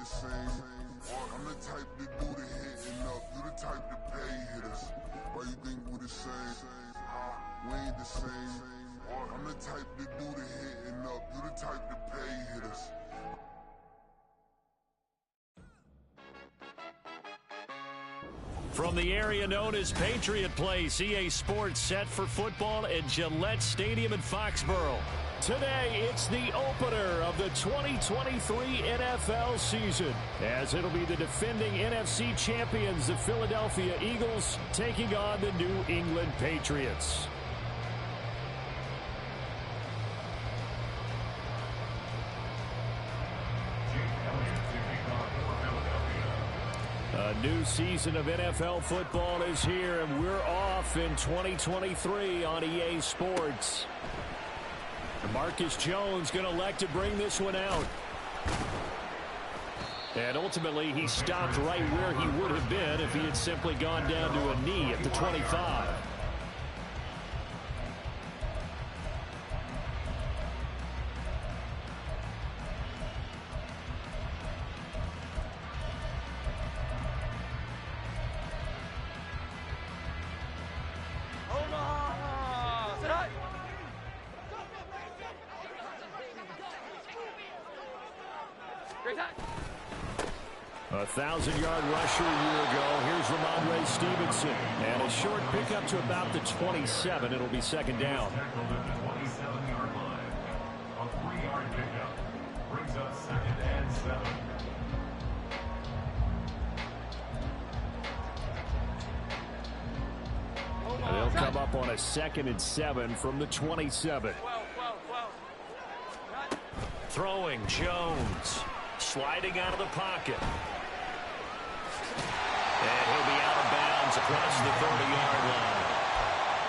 the same. I'm the type to do the hitting up. You the type to pay hitters. Why you think we the same? We ain't the same. I'm the type to do the hitting up. You the type to pay hitters. From the area known as Patriot Place, EA Sports set for football at Gillette Stadium in Foxborough. Today, it's the opener of the 2023 NFL season, as it'll be the defending NFC champions, the Philadelphia Eagles, taking on the New England Patriots. A new season of NFL football is here, and we're off in 2023 on EA Sports. Marcus Jones going to elect to bring this one out. And ultimately, he stopped right where he would have been if he had simply gone down to a knee at the 25. A 1,000-yard rusher a year ago. Here's Ramondre Stevenson. And a short pickup to about the 27. It'll be second down. The 27-yard line. A 3-yard pickup brings up 2nd and 7. They'll come up on a 2nd and 7 from the 27. Throwing Jones. Sliding out of the pocket. And he'll be out of bounds across the 30-yard line.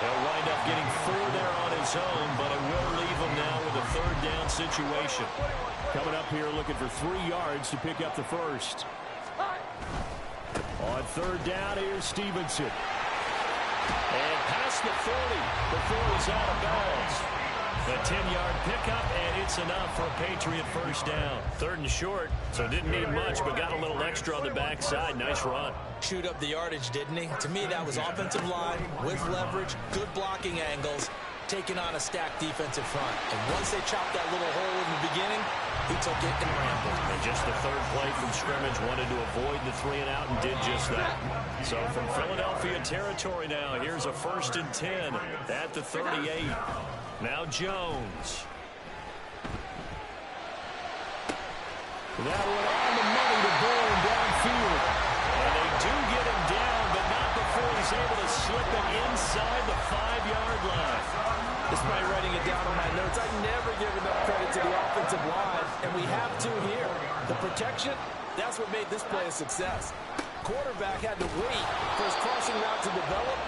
He'll wind up getting 4 there on his own, but it will leave him now with a 3rd down situation. Coming up here looking for 3 yards to pick up the first. On 3rd down, here's Stevenson. And past the 40 before he's out of bounds. A 10-yard pickup, and it's enough for a Patriot first down. 3rd and short, so didn't need much, but got a little extra on the backside. Nice run. Chewed up the yardage, didn't he? To me, that was offensive line with leverage, good blocking angles, taking on a stacked defensive front. And once they chopped that little hole in the beginning, he took it and ran with it. And just the 3rd play from scrimmage, wanted to avoid the 3 and out and did just that. So from Philadelphia territory now, here's a 1st and 10 at the 38. Now Jones. That one on the money to Bourne downfield. And they do get him down, but not before he's able to slip it inside the 5-yard line. Just by writing it down on my notes, I never give enough credit to the offensive line, and we have to here. The protection, that's what made this play a success. Quarterback had to wait for his crossing route to develop,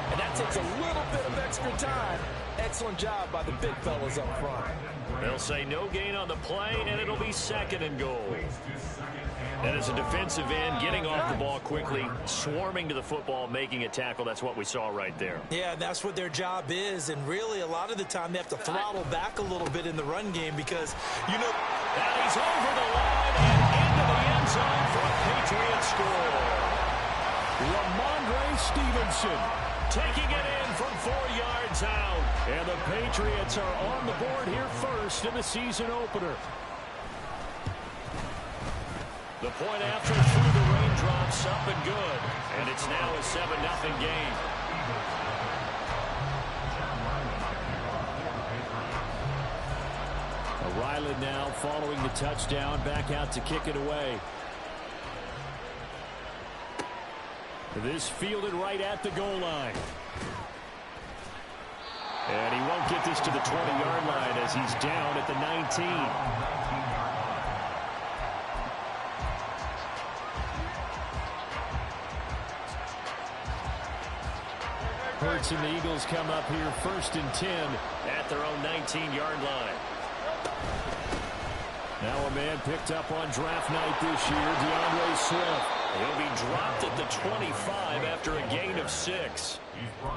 and that takes a little bit of extra time. Excellent job by the big fellas up front. They'll say no gain on the play, and it'll be 2nd and goal. And as a defensive end, getting off the ball quickly, swarming to the football, making a tackle, that's what we saw right there. Yeah, that's what their job is, and really a lot of the time they have to throttle back a little bit in the run game because, you know... And he's over the line and into the end zone for a Patriot score. Ramondre Stevenson taking it in from 4 yards out. And the Patriots are on the board here first in the season opener. The point after through the raindrops, up and good. And it's now a 7-0 game. Ryland now following the touchdown, back out to kick it away. This fielded right at the goal line. And he won't get this to the 20-yard line as he's down at the 19. Hurts and the Eagles come up here 1st and 10 at their own 19-yard line. Now a man picked up on draft night this year, DeAndre Swift. He'll be dropped at the 25 after a gain of 6.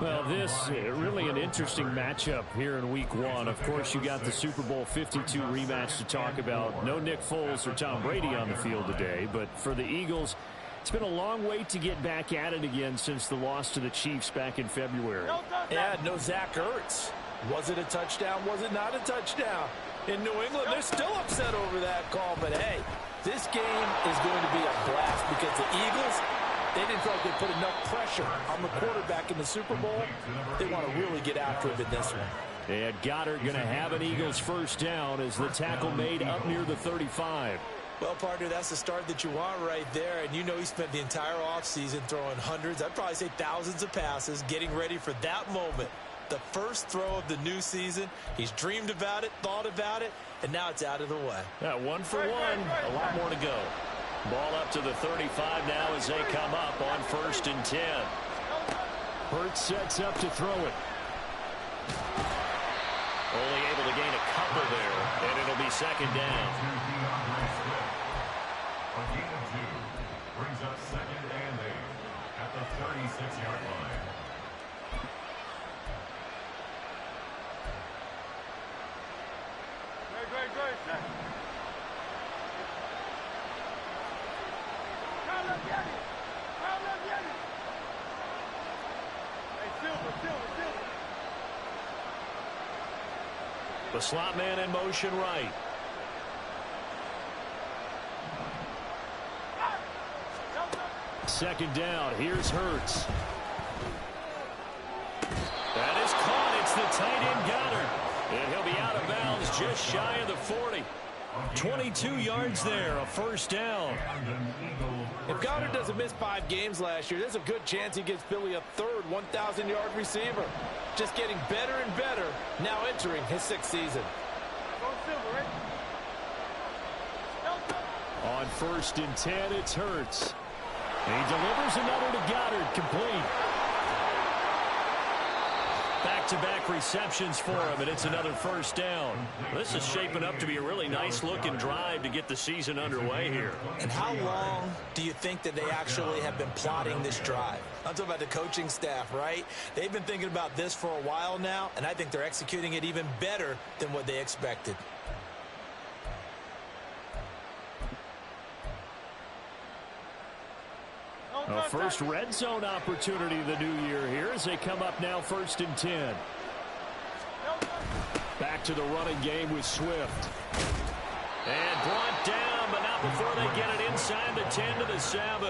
Well, this really an interesting matchup here in Week 1. Of course, you got the Super Bowl 52 rematch to talk about. No Nick Foles or Tom Brady on the field today, but for the Eagles, it's been a long wait to get back at it again since the loss to the Chiefs back in February. Yeah, no Zach Ertz. Was it a touchdown? Was it not a touchdown? In New England, they're still upset over that call, but hey, this game is going to be a blast because the Eagles, they didn't feel like they put enough pressure on the quarterback in the Super Bowl. They want to really get after it in this one. And Goddard going to have an Eagles first down as the tackle made up near the 35. Well, partner, that's the start that you want right there. And you know he spent the entire offseason throwing hundreds, I'd probably say thousands of passes, getting ready for that moment. The first throw of the new season. He's dreamed about it, thought about it, and now it's out of the way. Yeah, 1 for 1. A lot more to go. Ball up to the 35 now as they come up on 1st and 10. Hurts sets up to throw it. Only able to gain a couple there, and it'll be 2nd down. A gain of 2 brings up 2nd and 8 at the 36-yard line. The slot man in motion right. Second down. Here's Hurts. That is caught. It's the tight end Goddard. And he'll be out of bounds just shy of the 40. 22 yards there, a first down. If Goddard doesn't miss 5 games last year, there's a good chance he gets Philly a third 1,000-yard receiver. Just getting better and better, now entering his 6th season. On 1st and 10, it's Hurts. He delivers another to Goddard, complete. Back-to-back receptions for him, and it's another first down. This is shaping up to be a really nice-looking drive to get the season underway here. And how long do you think that they actually have been plotting this drive? I'm talking about the coaching staff, right? They've been thinking about this for a while now, and I think they're executing it even better than what they expected. A first red zone opportunity the new year here as they come up now 1st and 10. Back to the running game with Swift. And brought down, but not before they get it inside the 10 to the 7.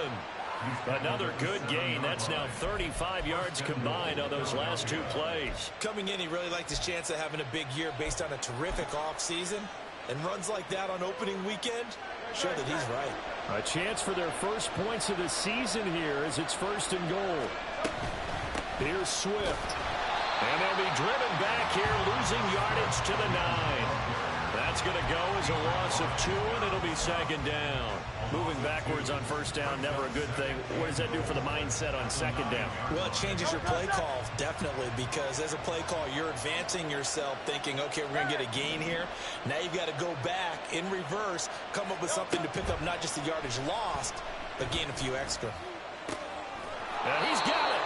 Another good gain. That's now 35 yards combined on those last 2 plays. Coming in, he really liked his chance of having a big year based on a terrific offseason. And runs like that on opening weekend show that he's right. A chance for their first points of the season here as it's 1st and goal. Here's Swift. And they'll be driven back here, losing yardage to the 9. That's going to go as a loss of 2, and it'll be 2nd down. Moving backwards on 1st down, never a good thing. What does that do for the mindset on 2nd down? Well, it changes your play call, definitely, because as a play call, you're advancing yourself thinking, okay, we're going to get a gain here. Now you've got to go back in reverse, come up with something to pick up not just the yardage lost, but gain a few extra. And he's got it.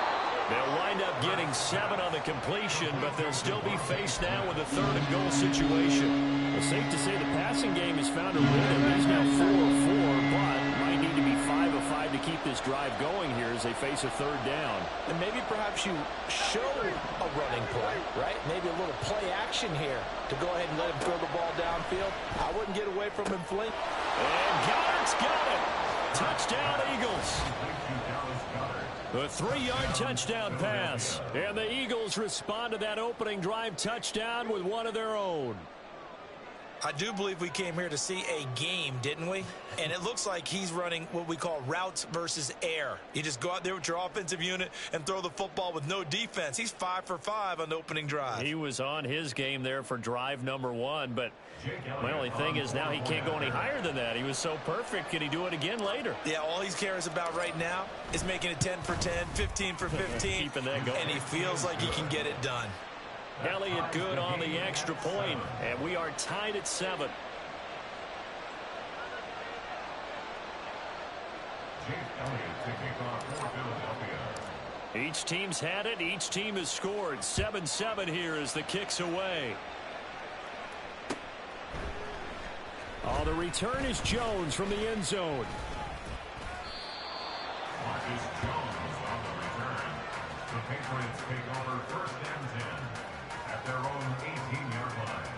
They'll wind up getting 7 on the completion, but they'll still be faced now with a 3rd and goal situation. Well, safe to say the passing game has found a rhythm. He's now 4 of 4, but might need to be 5 of 5 to keep this drive going here as they face a 3rd down. And maybe perhaps you show a running play, right? Maybe a little play action here to go ahead and let him throw the ball downfield. I wouldn't get away from him, Flint. And Goddard's got it. Touchdown, Eagles. A 3-yard touchdown pass. And the Eagles respond to that opening drive touchdown with one of their own. I do believe we came here to see a game, didn't we? And it looks like he's running what we call routes versus air. You just go out there with your offensive unit and throw the football with no defense. He's 5 for 5 on the opening drive. He was on his game there for drive number 1, but my only thing is now he can't go any higher than that. He was so perfect. Can he do it again later? Yeah, all he cares about right now is making it 10 for 10, 15 for 15. Keeping that going. And he feels like he can get it done. Elliott good on the extra point, and we are tied at 7. Chase Elliott to kick off for Philadelphia. Each team's had it. Each team has scored. 7-7 here as the kick's away. Oh, the return is Jones from the end zone. Marcus Jones on the return. The Patriots take over first and 10 at their own 18-yard line.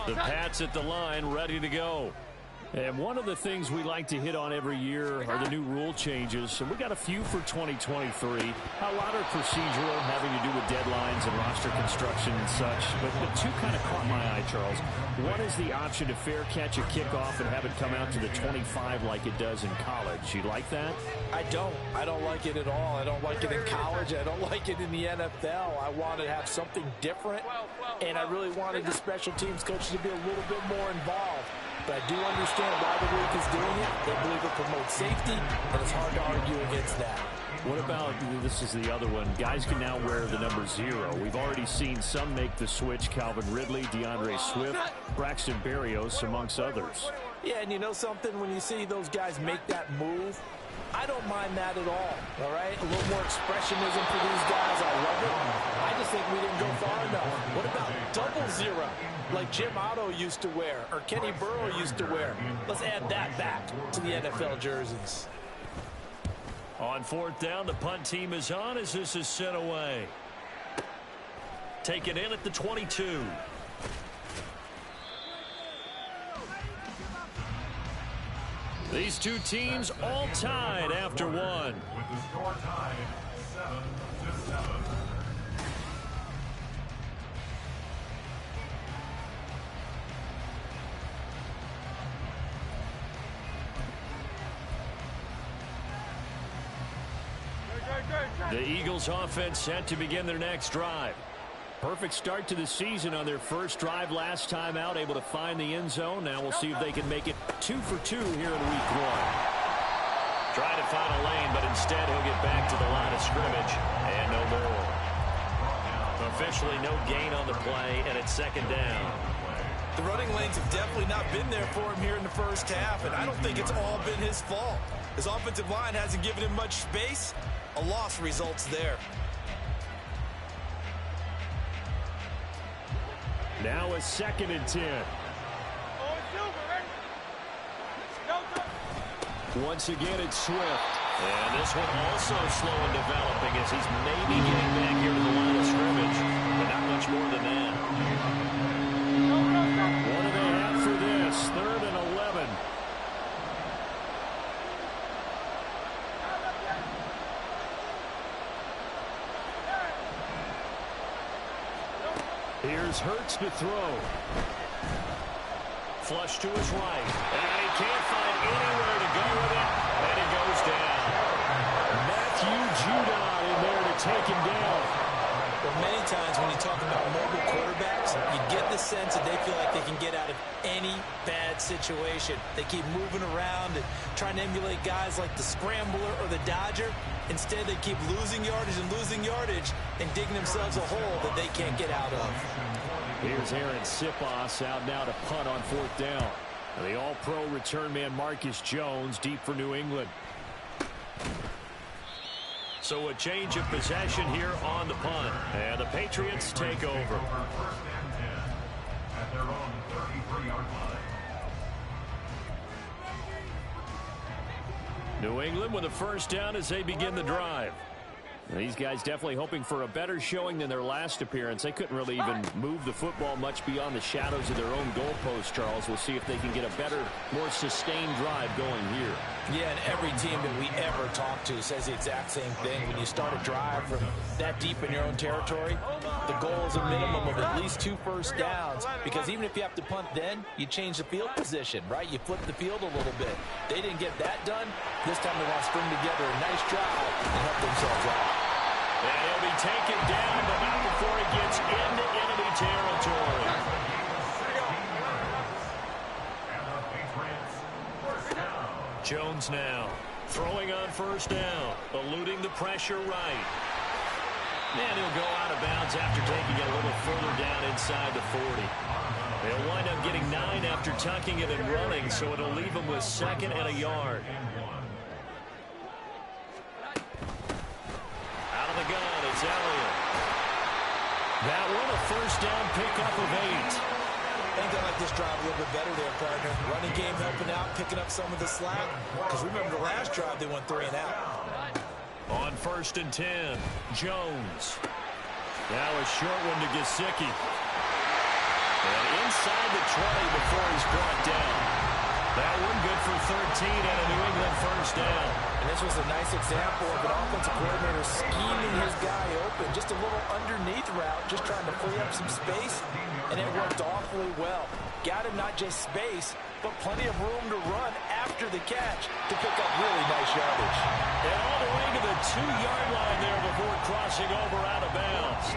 The Pats at the line, ready to go. And one of the things we like to hit on every year are the new rule changes. And we got a few for 2023. A lot are procedural, having to do with deadlines and roster construction and such. But two kind of caught my eye, Charles. One is the option to fair catch a kickoff and have it come out to the 25 like it does in college. You like that? I don't like it at all. I don't like it in college. I don't like it in the NFL. I want to have something different, and I really wanted the special teams coach to be a little bit more involved. But I do understand why the league is doing it. They believe it promotes safety, and it's hard to argue against that. What about, this is the other one, guys can now wear the number 0. We've already seen some make the switch, Calvin Ridley, DeAndre Swift, Braxton Berrios, amongst others. Yeah, and you know something? When you see those guys make that move, I don't mind that at all right? A little more expressionism for these guys. I love it. I just think we didn't go far enough. What about double 0, like Jim Otto used to wear or Kenny Burrow used to wear? Let's add that back to the NFL jerseys. On fourth down, the punt team is on as this is sent away. Taken in at the 22. These two teams all tied after one. With the score tied 7-7. The Eagles offense set to begin their next drive. Perfect start to the season on their first drive last time out, able to find the end zone. Now we'll see if they can make it 2 for 2 here in week 1. Trying to find a lane, but instead he'll get back to the line of scrimmage and no more. Officially no gain on the play, and it's second down. The running lanes have definitely not been there for him here in the first half, and I don't think it's all been his fault. His offensive line hasn't given him much space. A loss results there. Now a 2nd and 10. Once again, it's Swift. And this one also slow in developing as he's maybe getting back here to the line of scrimmage, but not much more than that. What do they have for this? 3rd and 11. Here's Hurts to throw. Flush to his right. And he can't find anywhere to go with it. And he goes down. Matthew Judon in there to take him down. Well, many times when you talk about mobile quarterbacks, you get the sense that they feel like they can get out of any bad situation. They keep moving around and trying to emulate guys like the Scrambler or the Dodger. Instead, they keep losing yardage and digging themselves a hole that they can't get out of. Here's Aaron Sipos out now to punt on 4th down. And the all-pro return man Marcus Jones deep for New England. So a change of possession here on the punt. And the Patriots take over. First and 10 at their own 33-yard line. New England with a first down as they begin the drive. These guys definitely hoping for a better showing than their last appearance. They couldn't really even move the football much beyond the shadows of their own goalpost, Charles. We'll see if they can get a better, more sustained drive going here. Yeah, and every team that we ever talk to says the exact same thing. When you start a drive from that deep in your own territory, the goal is a minimum of at least 2 first downs, because even if you have to punt then, you change the field position, right? You flip the field a little bit. They didn't get that done. This time they want to string together a nice drive and help themselves out. And he'll be taken down, but not before he gets into enemy territory. Jones now. Throwing on first down, eluding the pressure right. And he'll go out of bounds after taking it a little further down inside the 40. They'll wind up getting 9 after tucking it and running, so it'll leave him with 2nd and a yard. Out of the gun, it's Elliott. That one a first down pickup of 8. I think they like this drive a little bit better there, partner. Running game helping out, picking up some of the slack. Because remember the last drive, they went 3 and out. On 1st and 10, Jones. Now a short one to Gesicki. And inside the 20 before he's brought down. That one good for 13 and a New England first down. And this was a nice example of an offensive coordinator scheming his guy open. Just a little underneath route, just trying to free up some space. And it worked awfully well. Got him not just space, but plenty of room to run after the catch to pick up really nice yardage. And all the way to the 2-yard line there before crossing over out of bounds.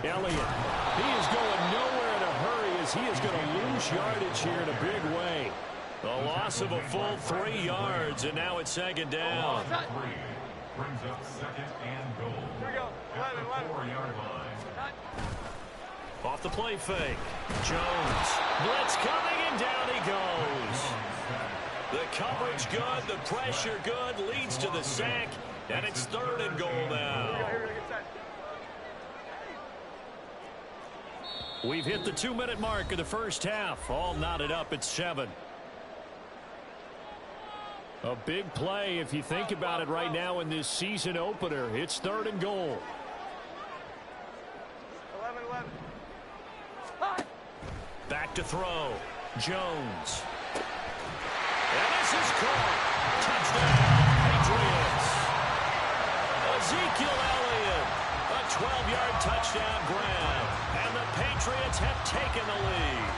Elliott, he is going nowhere in a hurry as he is going to lose yardage here in a big way. The loss of a full 3 yards, and now it's 2nd down. Brings up 2nd and goal. Here we go. 4-yard line. Off the play fake. Jones. Blitz coming, and down he goes. The coverage good, the pressure good, leads to the sack, and it's 3rd and goal now. We've hit the 2-minute mark of the first half. All knotted up at 7. A big play if you think about it right now in this season opener. It's 3rd and goal. 11. Back to throw. Jones. And this is caught. Touchdown, Patriots. Ezekiel Elliott. A 12-yard touchdown grab. And the Patriots have taken the lead.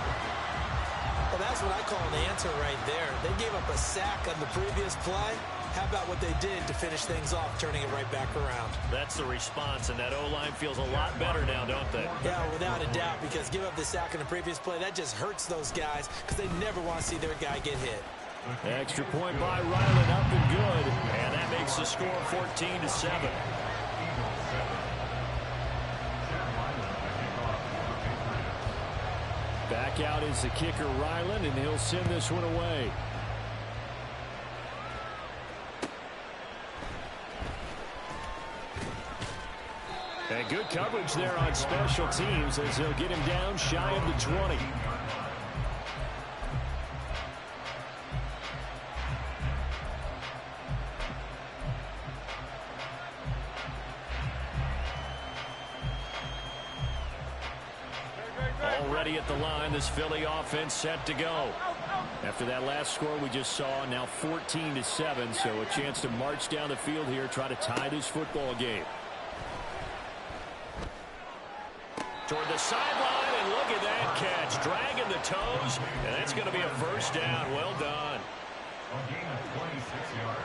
Well, that's what I call an answer right there. They gave up a sack on the previous play. How about what they did to finish things off, turning it right back around? That's the response, and that O-line feels a lot better now, don't they? Yeah, without a doubt, because give up the sack on the previous play, that just hurts those guys because they never want to see their guy get hit. Extra point by Ryland, up and good, and that makes the score 14-7. Back out is the kicker, Ryland, and he'll send this one away. And good coverage there on special teams as he'll get him down shy of the 20. Already at the line, this Philly offense set to go. After that last score we just saw, now 14-7, so a chance to march down the field here, try to tie this football game. Toward the sideline, and look at that catch. Dragging the toes, and that's going to be a first down. Well done. A gain of 26 yards.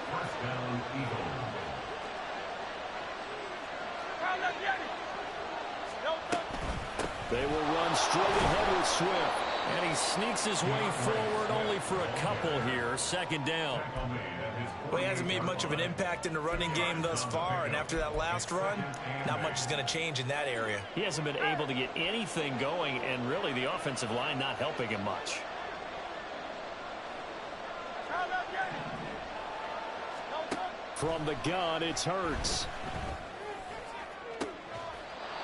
First down, Eagles. They will run straight ahead with Swift. And he sneaks his way forward only for a couple here. 2nd down. Well, he hasn't made much of an impact in the running game thus far, and after that last run, not much is going to change in that area. He hasn't been able to get anything going, and really the offensive line not helping him much. From the gun, it's Hurts.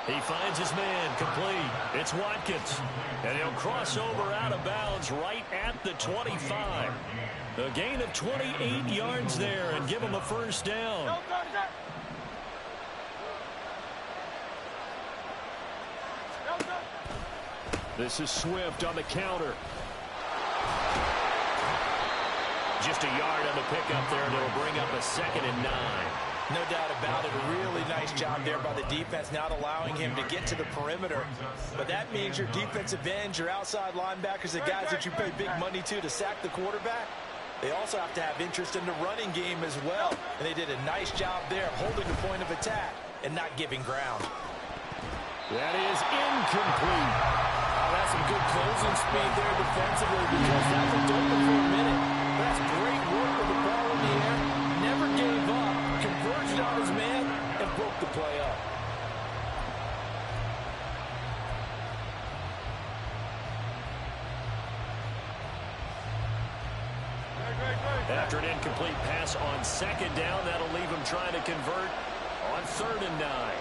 He finds his man, complete. It's Watkins. And he'll cross over out of bounds right at the 25. A gain of 28 yards there and give him a first down. This is Swift on the counter. Just a yard on the pickup there, and it'll bring up a 2nd and 9. No doubt about it. A really nice job there by the defense, not allowing him to get to the perimeter. But that means your defensive ends, your outside linebackers, the guys that you pay big money to sack the quarterback, they also have to have interest in the running game as well. And they did a nice job there of holding the point of attack and not giving ground. That is incomplete. Oh, that's some good closing speed there defensively because that looked open for a minute. That's great work with the ball in the air. Never gave up, converged on his man, and broke the play up. After an incomplete pass on second down, that'll leave him trying to convert on 3rd and 9.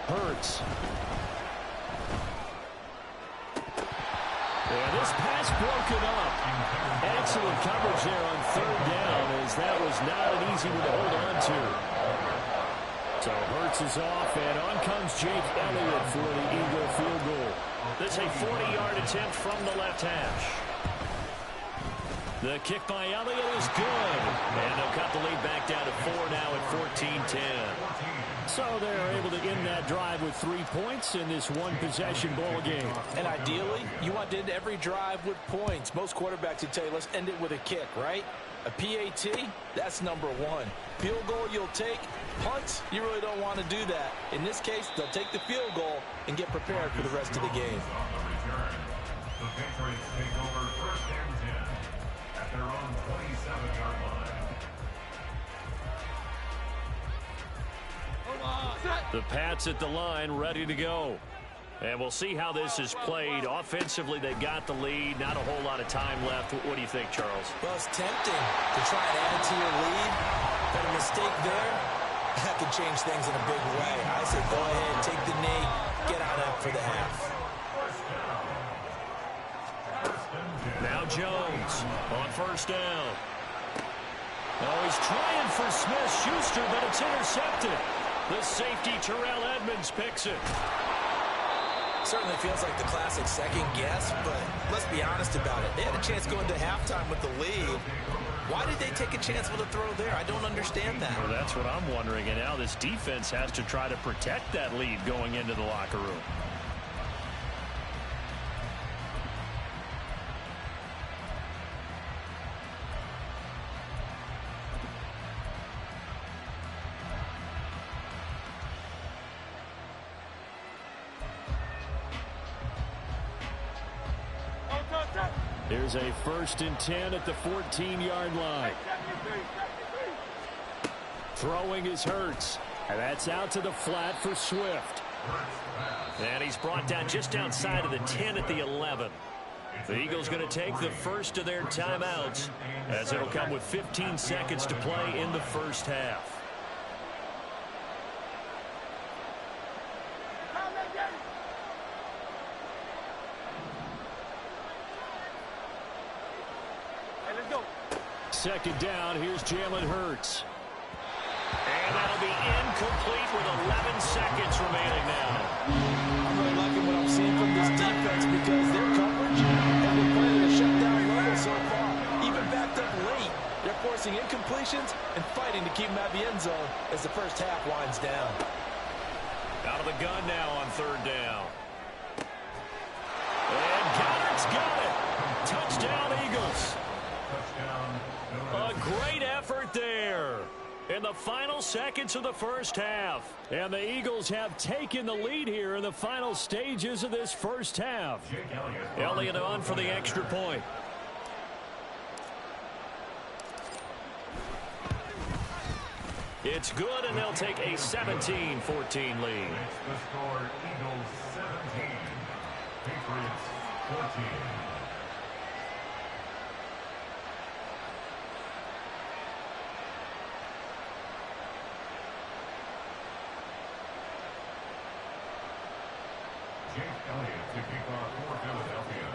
Hurts. And this pass broken up. Excellent coverage there on 3rd down, as that was not an easy one to hold on to. So Hurts is off, and on comes Jake Elliott for the Eagle field goal. That's a 40-yard attempt from the left hash. The kick by Elliott is good. And they'll cut the lead back down to 4 now at 14-10. So they're able to end that drive with 3 points in this one-possession ball game. And ideally, you want to end every drive with points. Most quarterbacks would tell you, let's end it with a kick, right? A PAT, that's number 1. Field goal you'll take. Punts, you really don't want to do that. In this case, they'll take the field goal and get prepared for the rest of the game. The Patriots take over 1st and 10 at their own 27-yard line. The Pats at the line, ready to go. And we'll see how this is played. Offensively, they got the lead. Not a whole lot of time left. What do you think, Charles? Well, it's tempting to try and add to your lead, but a mistake there, that could change things in a big way. I say go ahead, take the knee, get out of for the half. Now Jones on 1st down. Oh, he's trying for Smith-Schuster, but it's intercepted. The safety, Terrell Edmunds, picks it. Certainly feels like the classic second guess, but let's be honest about it. They had a chance going to halftime with the lead. Why did they take a chance with a throw there? I don't understand that. Well, that's what I'm wondering. And now this defense has to try to protect that lead going into the locker room. There's a 1st and 10 at the 14-yard line. Throwing is Hurts. And that's out to the flat for Swift. And he's brought down just outside of the 10 at the 11. The Eagles going to take the first of their timeouts, as it'll come with 15 seconds to play in the first half. Second down, here's Jalen Hurts. And that'll be incomplete with 11 seconds remaining now. I'm really liking what I'm seeing from this defense because their coverage has been playing at a shutdown level so far. Even backed up late, they're forcing incompletions and fighting to keep them out of the end zone as the first half winds down. Out of the gun now on 3rd down. And Goddard's got it. Touchdown, Eagles. A great effort there in the final seconds of the first half. And the Eagles have taken the lead here in the final stages of this first half. Elliott on for the extra point. It's good, and they'll take a 17-14 lead. The score, Eagles 17, Patriots 14. Jake Elliott to kick off for Philadelphia.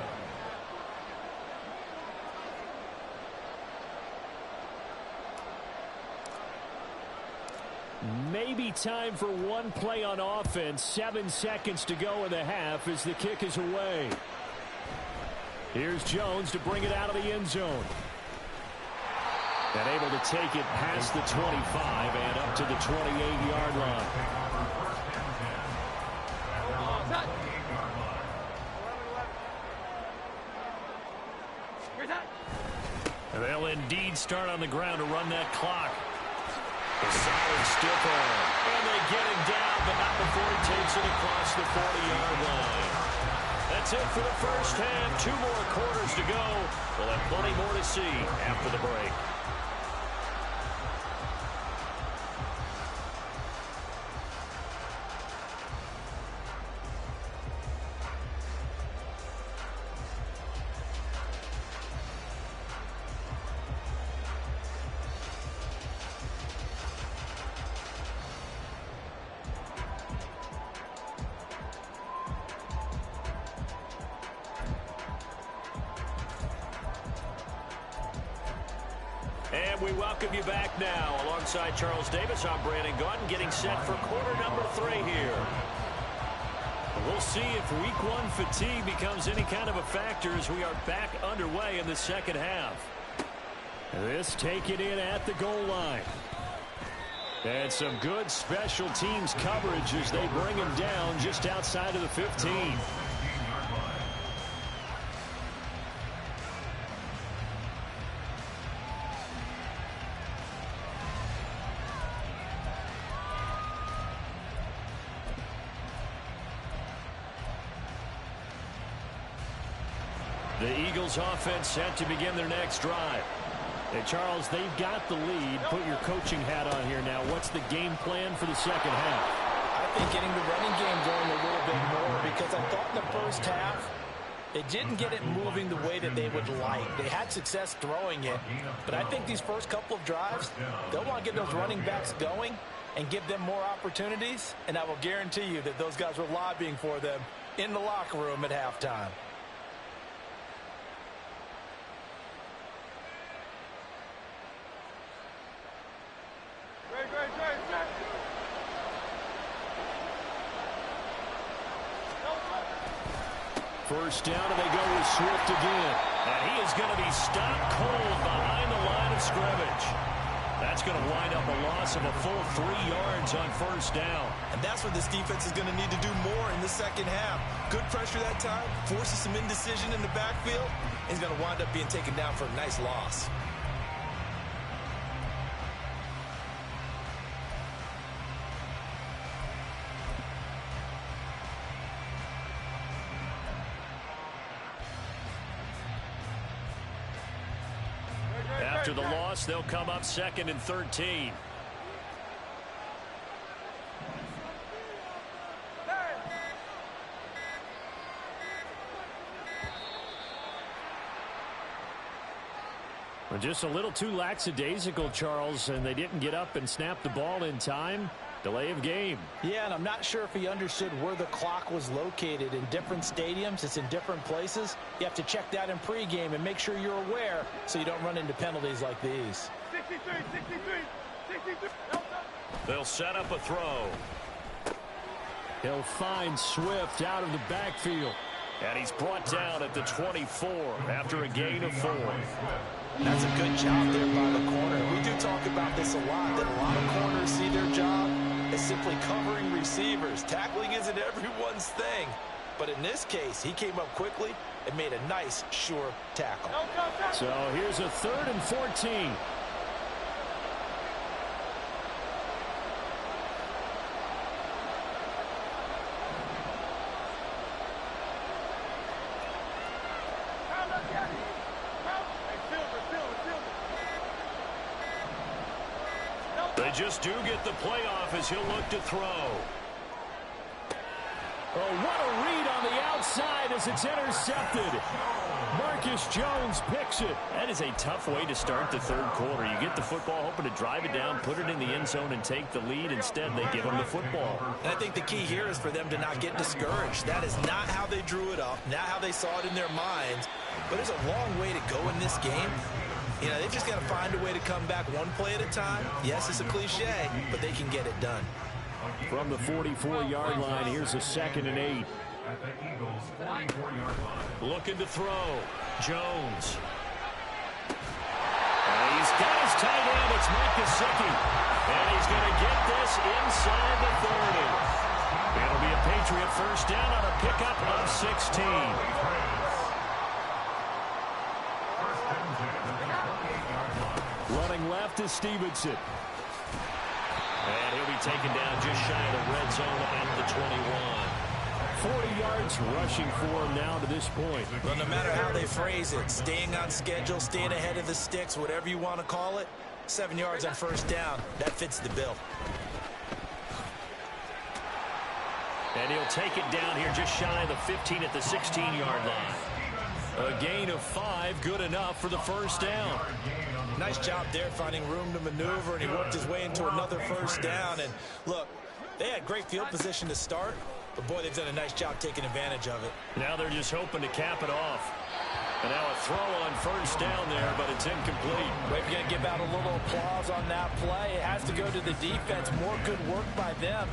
Maybe time for one play on offense. 7 seconds to go in the half as the kick is away. Here's Jones to bring it out of the end zone. And able to take it past the 25 and up to the 28-yard line. And they'll indeed start on the ground to run that clock. A solid stiff arm. And they get him down, but not before he takes it across the 40-yard line. That's it for the first half. 2 more quarters to go. We'll have plenty more to see after the break. And we welcome you back now. Alongside Charles Davis, I'm Brandon Gaudin, getting set for quarter number 3 here. We'll see if week 1 fatigue becomes any kind of a factor as we are back underway in the second half. This taken in at the goal line. And some good special teams coverage as they bring him down just outside of the 15. The Eagles offense set to begin their next drive. Hey, Charles, they've got the lead. Put your coaching hat on here now. What's the game plan for the second half? I think getting the running game going a little bit more, because I thought in the first half they didn't get it moving the way that they would like. They had success throwing it, but I think these first couple of drives, they'll want to get those running backs going and give them more opportunities, and I will guarantee you that those guys were lobbying for them in the locker room at halftime. First down, and they go with Swift again. And he is going to be stopped cold behind the line of scrimmage. That's going to wind up a loss of a full 3 yards on first down. And that's what this defense is going to need to do more in the second half. Good pressure that time, forces some indecision in the backfield, and he's going to wind up being taken down for a nice loss. After the loss, they'll come up 2nd and 13. Well, just a little too lackadaisical, Charles, and they didn't get up and snap the ball in time. Delay of game. Yeah, and I'm not sure if he understood where the clock was located. In different stadiums, it's in different places. You have to check that in pregame and make sure you're aware so you don't run into penalties like these. 63. They'll set up a throw. He'll find Swift out of the backfield. And he's brought down at the 24 after a gain of 4. That's a good job there by the corner. We do talk about this a lot, that a lot of corners see their job as simply covering receivers. Tackling isn't everyone's thing. But in this case, he came up quickly and made a nice, sure tackle. So here's a 3rd and 14. They just do get the playoff as he'll look to throw. Oh, what a read on the outside as it's intercepted. Marcus Jones picks it. That is a tough way to start the 3rd quarter. You get the football, hoping to drive it down, put it in the end zone, and take the lead. Instead, they give them the football. And I think the key here is for them to not get discouraged. That is not how they drew it up, not how they saw it in their minds. But there's a long way to go in this game. You know, they've just got to find a way to come back one play at a time. Yes, it's a cliche, but they can get it done. From the 44-yard line, here's a 2nd and 8. At the Eagles' 44-yard line. Looking to throw. Jones. And he's got his tight end. It's Mike Gesicki. And he's going to get this inside the 30. It'll be a Patriot first down on a pickup of 16. Running left is Stevenson. And he'll be taken down just shy of the red zone at the 21. 40 yards rushing for him now to this point. Well, no matter how they phrase it, staying on schedule, staying ahead of the sticks, whatever you want to call it, 7 yards on first down, that fits the bill. And he'll take it down here just shy of the 15 at the 16-yard line. A gain of 5, good enough for the first down. Nice job there finding room to maneuver, and he worked his way into another first down. And look, they had great field position to start, but boy, they've done a nice job taking advantage of it. Now they're just hoping to cap it off. And now a throw on first down there, but it's incomplete. We're going to give out a little applause on that play. It has to go to the defense. More good work by them.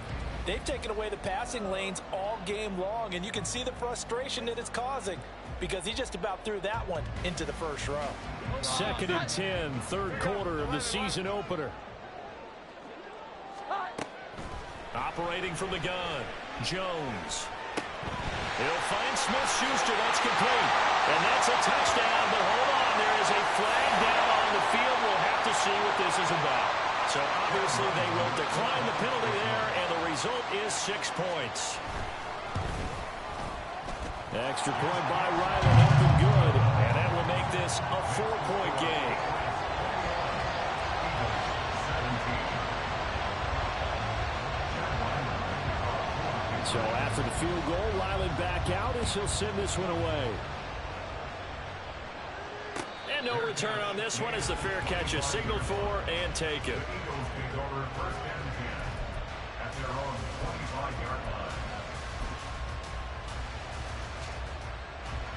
They've taken away the passing lanes all game long, and you can see the frustration that it's causing because he just about threw that one into the first row. 2nd and 10, third quarter of the season opener. Operating from the gun, Jones. He'll find Smith-Schuster. That's complete. And that's a touchdown, but hold on. There is a flag down on the field. We'll have to see what this is about. So obviously they will decline the penalty there, and the result is 6 points. Extra point by Riley, nothing good. And that will make this a 4-point game. So after the field goal, Ryland back out as he'll send this one away. And no return on this one as the fair catch is signaled for and taken.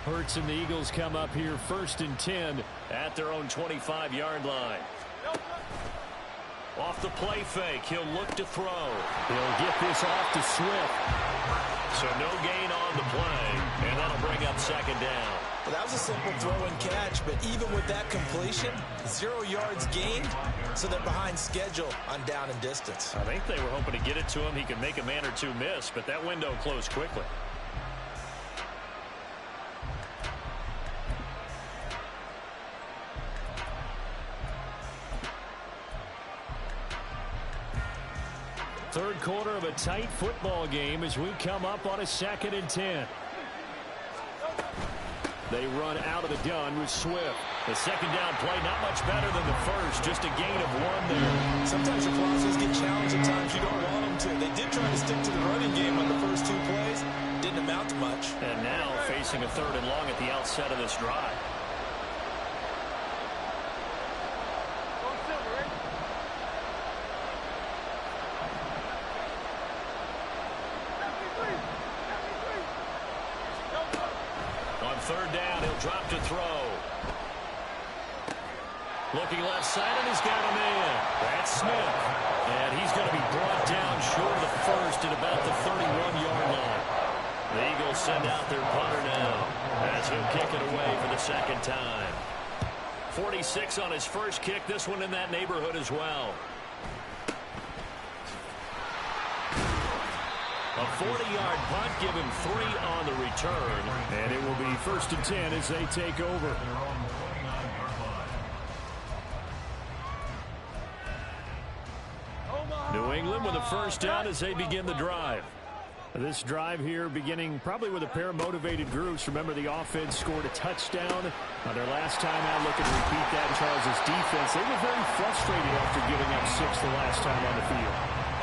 Hurts and the Eagles come up here 1st and 10 at their own 25-yard line. Off the play fake, he'll look to throw. He'll get this off to Swift. So no gain on the play, and that'll bring up 2nd down. Well, that was a simple throw and catch, but even with that completion, 0 yards gained, so they're behind schedule on down and distance. I think they were hoping to get it to him. He could make a man or two miss, but that window closed quickly. Third quarter of a tight football game as we come up on a 2nd and 10. They run out of the gun with Swift. The 2nd down play not much better than the first, just a gain of 1 there. Sometimes your philosophies get challenged at times you don't want them to. They did try to stick to the running game on the first 2 plays. Didn't amount to much. And now facing a 3rd and long at the outset of this drive. On 3rd down, he'll drop to throw. Looking left side, and he's got a man. That's Smith. And he's going to be brought down short of the first at about the 31-yard line. The Eagles send out their punter now as he'll kick it away for the 2nd time. 46 on his first kick. This one in that neighborhood as well. A 40-yard punt, give him 3 on the return. And it will be 1st and 10 as they take over. New England with a 1st down as they begin the drive. This drive here beginning probably with a pair of motivated groups. Remember, the offense scored a touchdown on their last time out. Looking to repeat that in Charles' defense. They were very frustrated after giving up 6 the last time on the field.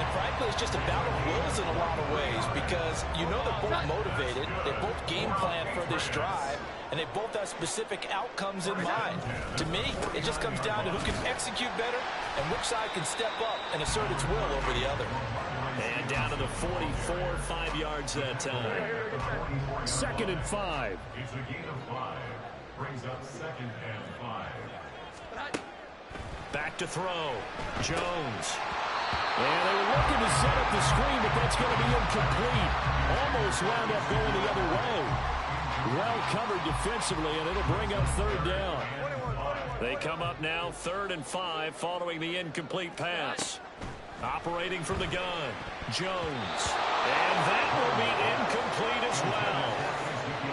And frankly, it's just a battle of wills in a lot of ways because you know they're both motivated. They both game plan for this drive, and they both have specific outcomes in mind. To me, it just comes down to who can execute better and which side can step up and assert its will over the other. And down to the 44, 5 yards that time. 2nd and 5. It's a gain of 5. Brings up 2nd and 5. Back to throw. Jones. And they were looking to set up the screen, but that's going to be incomplete. Almost wound up going the other way. Well covered defensively, and it'll bring up 3rd down. They come up now 3rd and 5 following the incomplete pass. Operating from the gun, Jones. And that will be incomplete as well.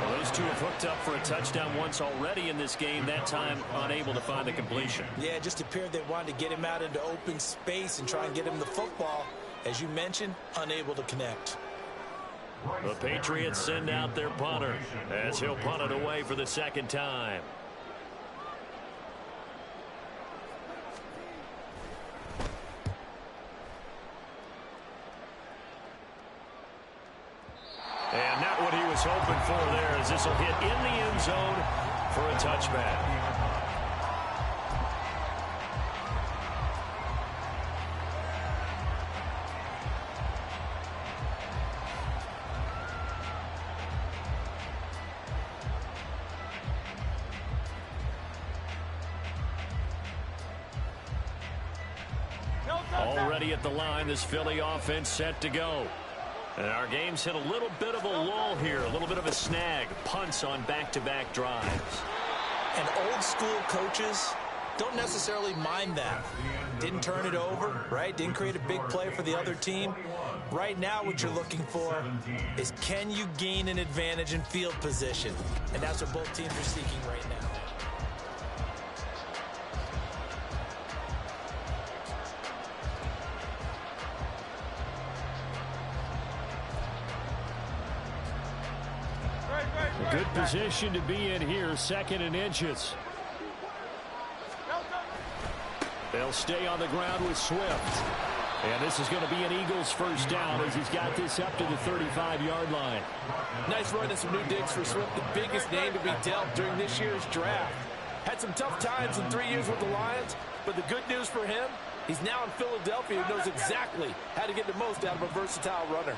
Well, those Those two have hooked up for a touchdown once already in this game, that time unable to find the completion. Yeah, it just appeared they wanted to get him out into open space and try and get him the football. As you mentioned, unable to connect. The Patriots send out their punter as he'll punt it away for the second time. And not what he was hoping for there, as this will hit in the end zone for a touchback. Already at the line, this Philly offense set to go. And our game's hit a little bit of a lull here, a little bit of a snag. Punts on back-to-back drives. And old school coaches don't necessarily mind that. Didn't turn it over, right? Didn't create a big play for the other team. Right now what you're looking for is, can you gain an advantage in field position? And that's what both teams are seeking right now. Good position to be in here, 2nd and inches. They'll stay on the ground with Swift. And this is going to be an Eagles first down as he's got this up to the 35-yard line. Nice run and some new digs for Swift, the biggest name to be dealt during this year's draft. Had some tough times in 3 years with the Lions, but the good news for him, he's now in Philadelphia and knows exactly how to get the most out of a versatile runner.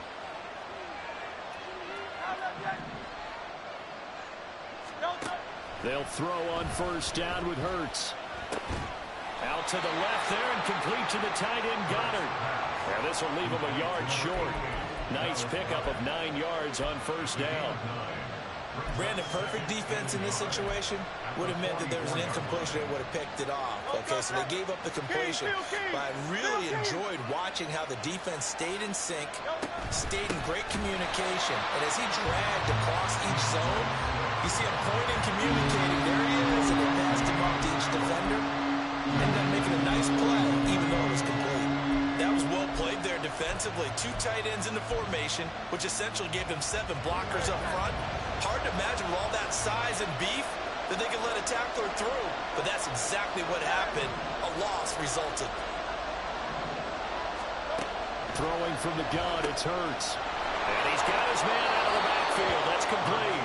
They'll throw on first down with Hurts. Out to the left there and complete to the tight end Goddard. And this will leave him a yard short. Nice pickup of 9 yards on first down. Brandon, perfect defense in this situation would have meant that there was an incompletion that would have picked it off. Okay, so they gave up the completion. But I really enjoyed watching how the defense stayed in sync, stayed in great communication. And as he dragged across each zone, you see him pointing, communicating. There he is, and they passed him up to each defender. Ended up making a nice play, even though it was complete. That was well played there defensively. 2 tight ends in the formation, which essentially gave them 7 blockers up front. Hard to imagine with all that size and beef that they could let a tackler through. But that's exactly what happened. A loss resulted. Throwing from the gun, it's Hurts. And he's got his man out of the backfield. That's complete.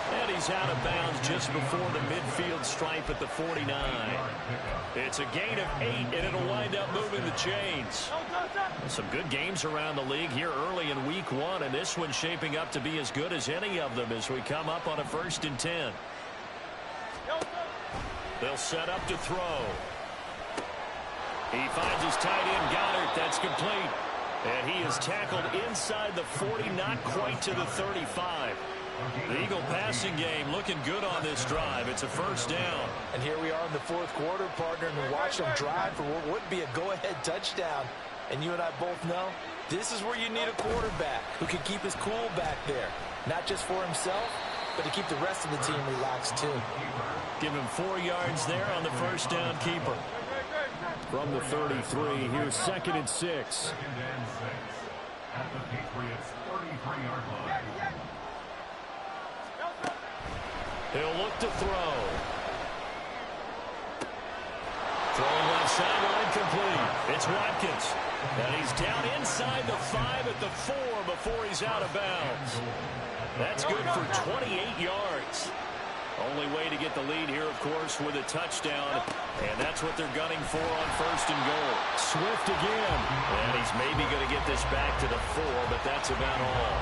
And he's out of bounds just before the midfield stripe at the 49. It's a gain of 8, and it'll wind up moving the chains. Some good games around the league here early in week 1, and this one's shaping up to be as good as any of them as we come up on a 1st and 10. They'll set up to throw. He finds his tight end Goddard. That's complete. And he is tackled inside the 40, not quite to the 35. The Eagle passing game looking good on this drive. It's a first down. And here we are in the 4th quarter, partner, and we watch them drive for what would be a go-ahead touchdown. And you and I both know this is where you need a quarterback who can keep his cool back there. Not just for himself, but to keep the rest of the team relaxed too. Give him 4 yards there on the first down keeper. From the 33, here's 2nd and 6. 2nd and 6 at the Patriots' 33-yard line. He'll look to throw. Throwing left sideline complete. It's Watkins. And he's down inside the 5 at the 4 before he's out of bounds. That's good for 28 yards. Only way to get the lead here, of course, with a touchdown. And that's what they're gunning for on 1st and goal. Swift again. And he's maybe going to get this back to the 4, but that's about all.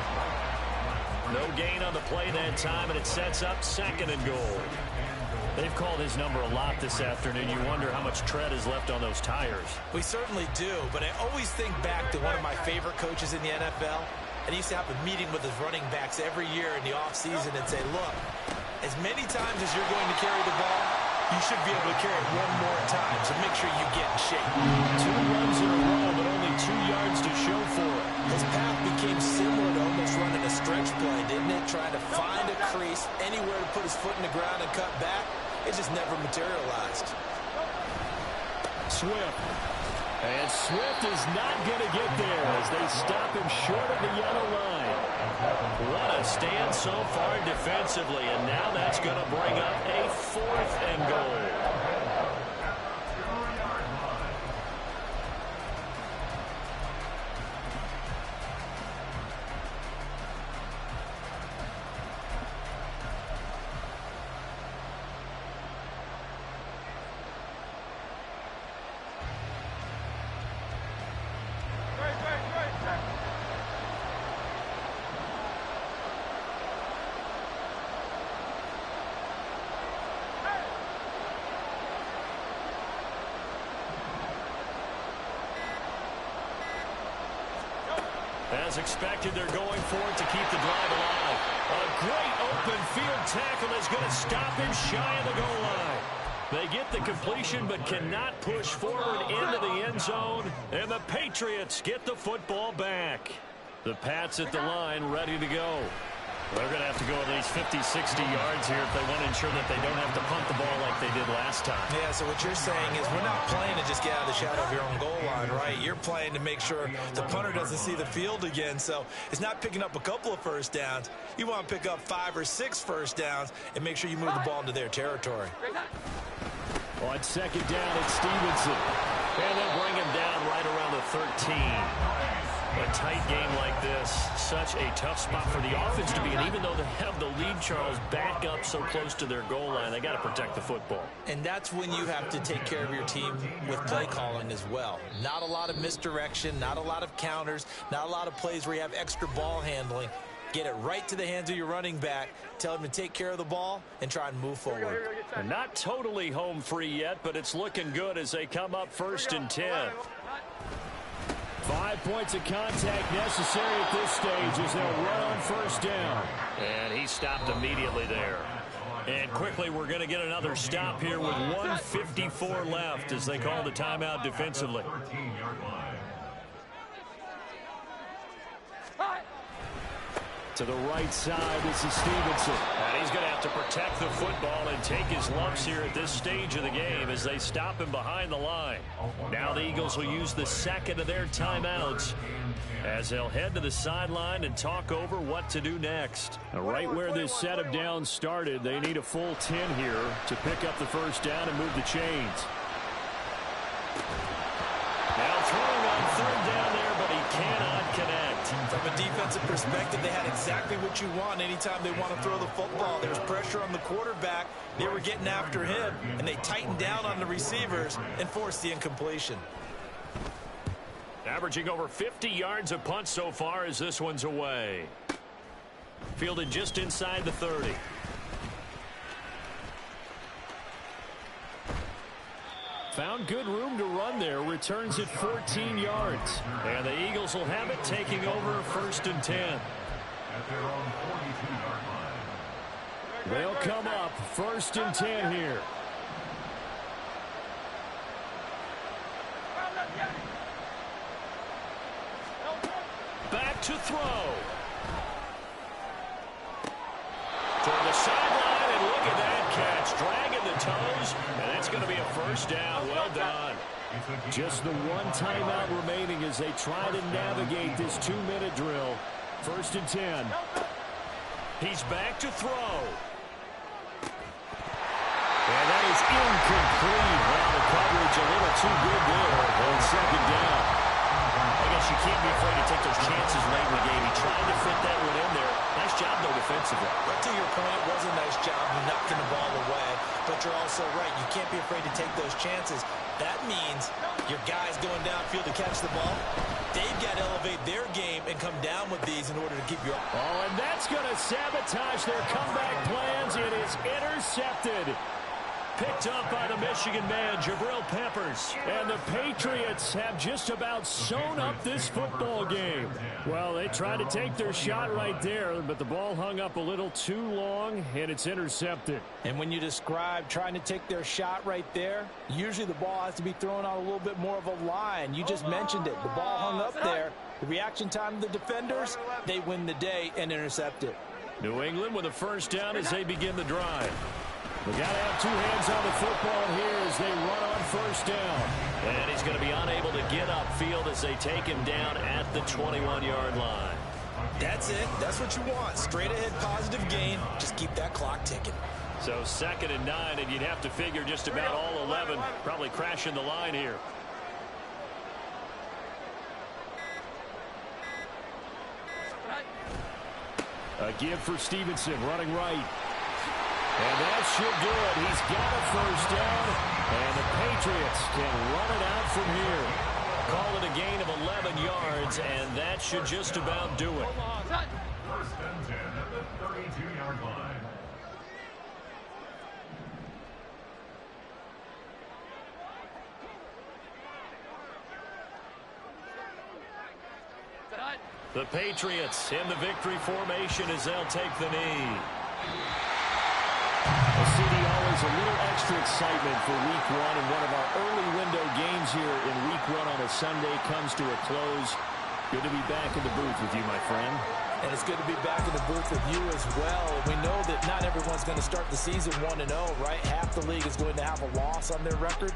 No gain on the play that time, and it sets up 2nd and goal. They've called his number a lot this afternoon. You wonder how much tread is left on those tires. We certainly do, but I always think back to one of my favorite coaches in the NFL. And he used to have a meeting with his running backs every year in the offseason and say, look, as many times as you're going to carry the ball, you should be able to carry it one more time. So make sure you get in shape. 2 runs in a row, but only 2 yards to show for it. His path became similar to almost running a stretch play, didn't it? Trying to find a crease, anywhere to put his foot in the ground and cut back. It just never materialized. Swift. And Swift is not going to get there as they stop him short of the yellow line. What a stand so far defensively, and now that's going to bring up a 4th and goal. As expected, they're going for it to keep the drive alive. A great open field tackle is going to stop him shy of the goal line. They get the completion but cannot push forward into the end zone, and the Patriots get the football back. The Pats at the line ready to go. They're going to have to go at least 50, 60 yards here if they want to ensure that they don't have to punt the ball like they did last time. Yeah, so what you're saying is we're not playing to just get out of the shadow of your own goal line, right? You're playing to make sure the punter doesn't see the field again. So it's not picking up a couple of first downs. You want to pick up 5 or 6 first downs and make sure you move the ball into their territory. On second down, it's Stevenson. And they'll bring him down right around the 13. A tight game like this, such a tough spot for the offense to be in. Even though they have the lead, Charles, back up so close to their goal line, they got to protect the football. And that's when you have to take care of your team with play calling as well. Not a lot of misdirection, not a lot of counters, not a lot of plays where you have extra ball handling. Get it right to the hands of your running back, tell him to take care of the ball, and try and move forward. And not totally home free yet, but it's looking good as they come up 1st and 10. 5 points of contact necessary at this stage as they'll run on 1st down. And he stopped immediately there. And quickly we're going to get another stop here with 1:54 left as they call the timeout defensively. To the right side, this is Stevenson. And he's going to have to protect the football and take his lumps here at this stage of the game as they stop him behind the line. Now the Eagles will use the second of their timeouts as they'll head to the sideline and talk over what to do next. Now, right where this set of downs started, they need a full 10 here to pick up the 1st down and move the chains. Now throwing on 3rd down there, but he cannot connect. From a defensive perspective, they had exactly what you want anytime they want to throw the football. There's pressure on the quarterback. They were getting after him, and they tightened down on the receivers and forced the incompletion. Averaging over 50 yards a punt so far as this one's away. Fielded just inside the 30. Found good room to run there. Returns at 14 yards. And the Eagles will have it, taking over 1st and 10. At their own 42-yard line. They'll come up 1st and 10 here. Back to throw. Toward the sideline, and look at that catch. Dragging the toes, and it's going to be a 1st down. Well done. Just the one timeout remaining as they try to navigate this 2-minute drill. 1st and 10. He's back to throw. And that is incomplete. Well, the coverage a little too good there on 2nd down. I guess you can't be afraid to take those chances late in the game. He tried to fit that one in there. Nice job, though, defensively. But to your point, it was a nice job knocking the ball away. But you're also right. You can't be afraid to take those chances. That means your guys going downfield to catch the ball, they've got to elevate their game and come down with these in order to keep you up. Oh, and that's going to sabotage their comeback plans. It is intercepted. Picked up by the Michigan man, Jabril Peppers. And the Patriots have just about sewn up this football game. Well, they tried to take their shot right there, but the ball hung up a little too long, and it's intercepted. And when you describe trying to take their shot right there, usually the ball has to be thrown out a little bit more of a line. You just mentioned it. The ball hung up there. The reaction time of the defenders, they win the day and intercept it. New England with a first down as they begin the drive. We got to have two hands on the football here as they run on first down. And he's going to be unable to get upfield as they take him down at the 21-yard line. That's it. That's what you want. Straight ahead positive gain. Just keep that clock ticking. So 2nd and 9, and you'd have to figure just about all 11 probably crashing the line here. A give for Stevenson, running right. And that should do it. He's got a first down, and the Patriots can run it out from here. Call it a gain of 11 yards, and that should just about do it. First and 10 at the 32-yard line. The Patriots in the victory formation as they'll take the knee. Well, CD, always a little extra excitement for Week 1, and one of our early window games here in Week 1 on a Sunday comes to a close. Good to be back in the booth with you, my friend. And it's good to be back in the booth with you as well. We know that not everyone's going to start the season 1-0, right? Half the league is going to have a loss on their record.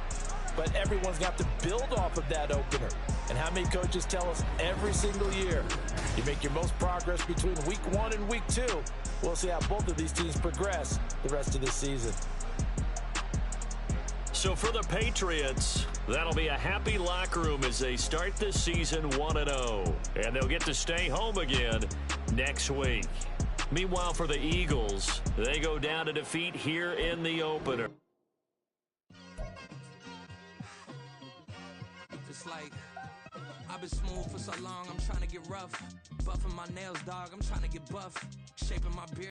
But everyone's got to build off of that opener. And how many coaches tell us every single year, you make your most progress between Week 1 and Week 2. We'll see how both of these teams progress the rest of the season. So for the Patriots, that'll be a happy locker room as they start this season 1-0. And they'll get to stay home again next week. Meanwhile, for the Eagles, they go down to defeat here in the opener. It's like, I've been smooth for so long, I'm trying to get rough. Buffing my nails, dog, I'm trying to get buff. Shaping my beard.